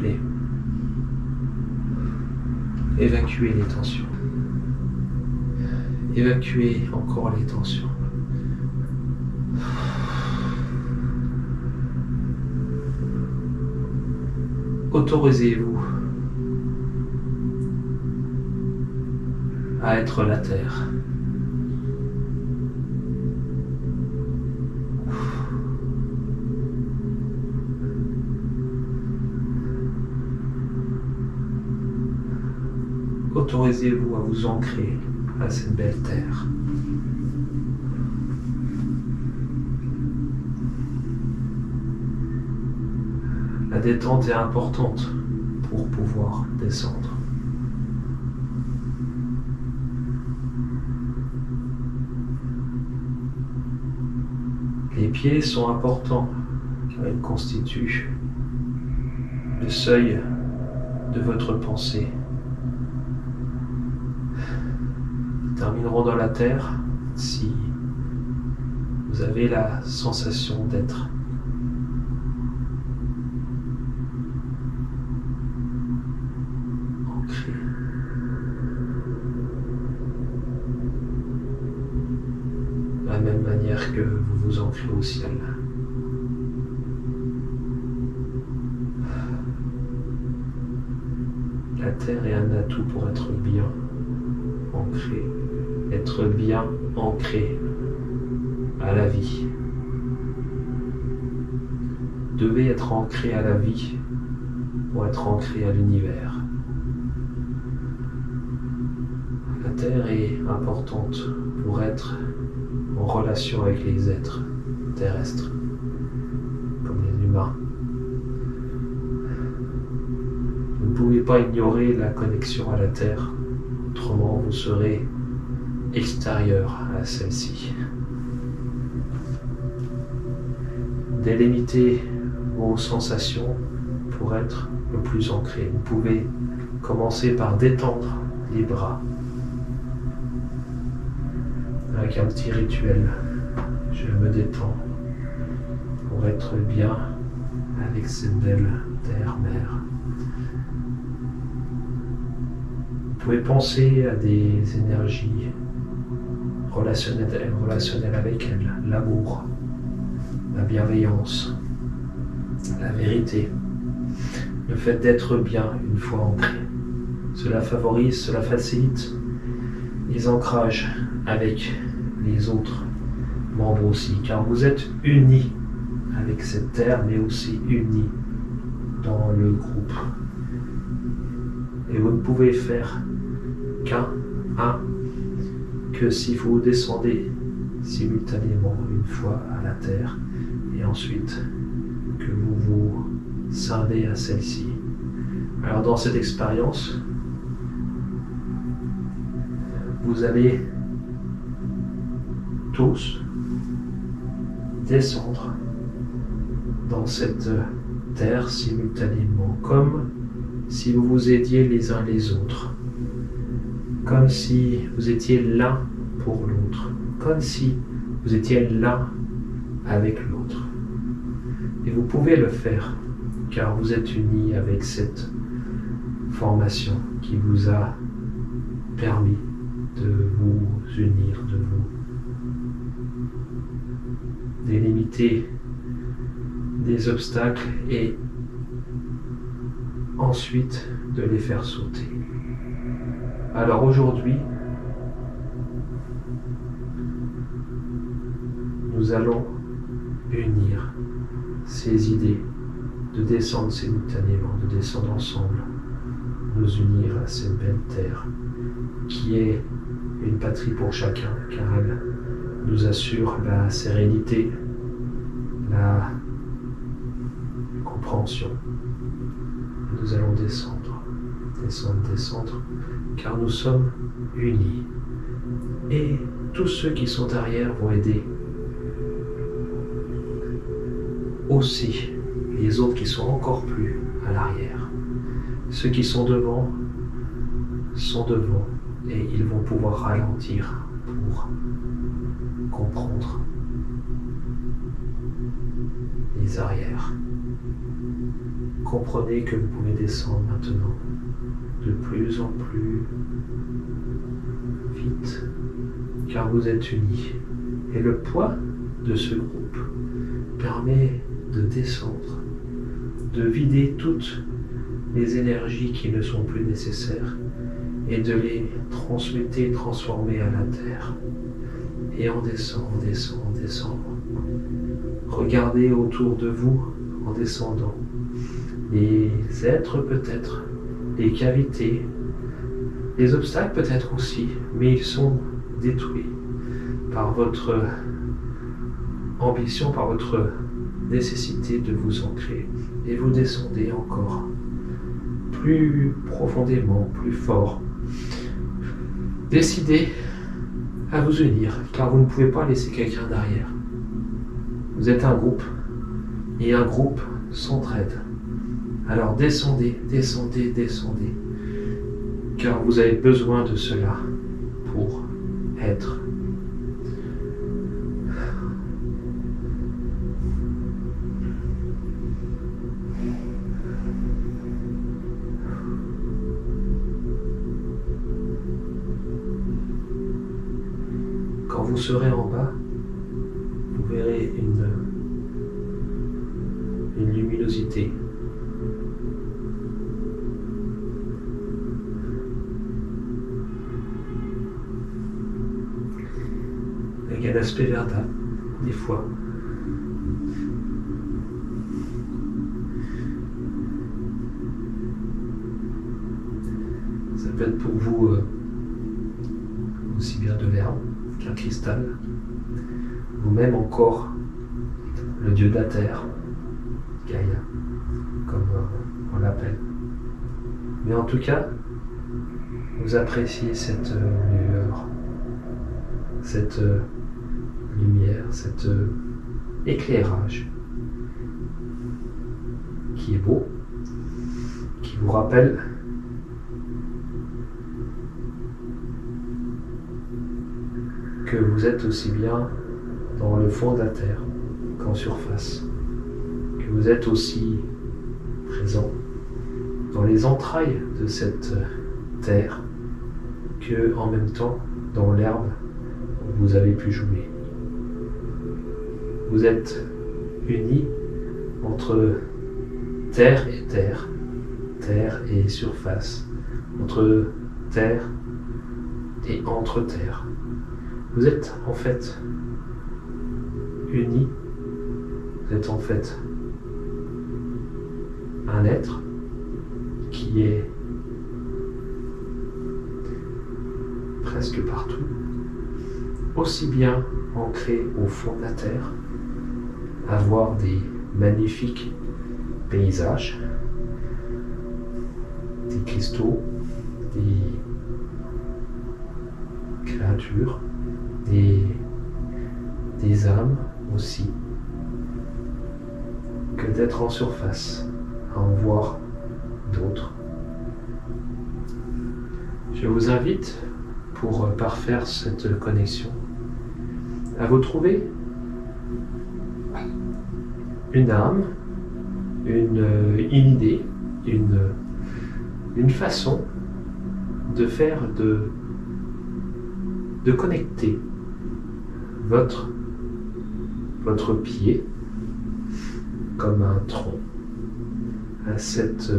souffler. Évacuez les tensions. Évacuez encore les tensions. Autorisez-vous à être la terre. Autorisez-vous à vous ancrer à cette belle terre. La détente est importante pour pouvoir descendre. Les pieds sont importants car ils constituent le seuil de votre pensée. Ils termineront dans la terre si vous avez la sensation d'être ancré. De la même manière que vous vous ancrez au ciel. La terre est un atout pour être bien ancré, être bien ancré à la vie. Vous devez être ancré à la vie pour être ancré à l'univers. La terre est importante pour être en relation avec les êtres terrestres, comme les humains. Vous ne pouvez pas ignorer la connexion à la terre, autrement vous serez extérieur à celle-ci. Délimitez vos sensations pour être le plus ancré. Vous pouvez commencer par détendre les bras avec un petit rituel. Je me détends pour être bien avec cette belle terre-mère. Vous pouvez penser à des énergies relationnelles avec elle, l'amour, la bienveillance, la vérité, le fait d'être bien une fois ancré. Cela favorise, cela facilite les ancrages avec les autres membres aussi, car vous êtes unis avec cette terre, mais aussi unis dans le groupe. Et vous ne pouvez faire que si vous descendez simultanément une fois à la terre et ensuite que vous vous scindez à celle-ci. Alors dans cette expérience, vous allez tous descendre dans cette terre simultanément, comme si vous vous aidiez les uns les autres, comme si vous étiez l'un pour l'autre, comme si vous étiez l'un avec l'autre. Et vous pouvez le faire, car vous êtes unis avec cette formation qui vous a permis de vous unir, de vous délimiter des obstacles et ensuite de les faire sauter. Alors aujourd'hui, nous allons unir ces idées de descendre simultanément, de descendre ensemble, nous unir à cette belle terre qui est une patrie pour chacun, car elle nous assure la sérénité, la compréhension. Nous allons descendre, car nous sommes unis. Et tous ceux qui sont derrière vont aider aussi les autres qui sont encore plus à l'arrière. Ceux qui sont devant et ils vont pouvoir ralentir pour comprendre les arrières. Comprenez que vous pouvez descendre maintenant de plus en plus vite, car vous êtes unis. Et le poids de ce groupe permet de descendre, de vider toutes les énergies qui ne sont plus nécessaires et de les transformer à la terre. Et on descend, on descend, on descend. Regardez autour de vous en descendant. Les êtres peut-être, les cavités, les obstacles peut-être aussi, mais ils sont détruits par votre ambition, par votre nécessité de vous ancrer. Et vous descendez encore plus profondément, plus fort. Décidez à vous unir, car vous ne pouvez pas laisser quelqu'un derrière. Vous êtes un groupe, et un groupe s'entraide. Alors descendez, descendez, descendez, car vous avez besoin de cela pour être. Quand vous serez en bas, vous verrez une luminosité. Avec un aspect verdâtre, des fois. Ça peut être pour vous aussi bien de l'herbe qu'un cristal, ou même encore le dieu de la terre, Gaïa, comme on l'appelle. Mais en tout cas, vous appréciez cette lueur, cette lumière, cet éclairage qui est beau, qui vous rappelle que vous êtes aussi bien dans le fond de la terre qu'en surface, que vous êtes aussi présent dans les entrailles de cette terre que en même temps dans l'herbe où vous avez pu jouer. Vous êtes unis entre terre et terre, terre et surface, entre terre et entre terre. Vous êtes en fait unis, vous êtes en fait un être qui est presque partout, aussi bien ancré au fond de la terre, à voir des magnifiques paysages, des cristaux, des créatures, des âmes aussi, que d'être en surface, à en voir d'autres. Je vous invite, pour parfaire cette connexion, à vous trouver une âme, une idée, une façon de faire, de connecter votre pied comme un tronc à cette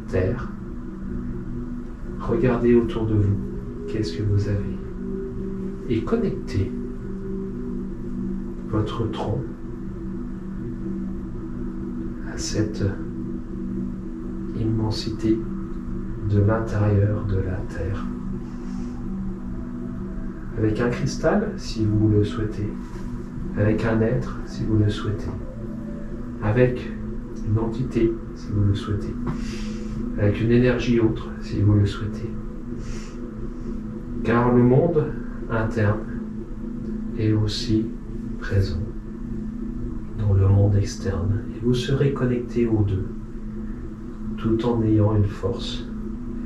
terre. Regardez autour de vous, qu'est-ce que vous avez, et connectez votre tronc à cette immensité de l'intérieur de la terre. Avec un cristal, si vous le souhaitez, avec un être, si vous le souhaitez, avec une entité, si vous le souhaitez, avec une énergie autre, si vous le souhaitez. Car le monde interne est aussi présent dans le monde externe, et vous serez connectés aux deux, tout en ayant une force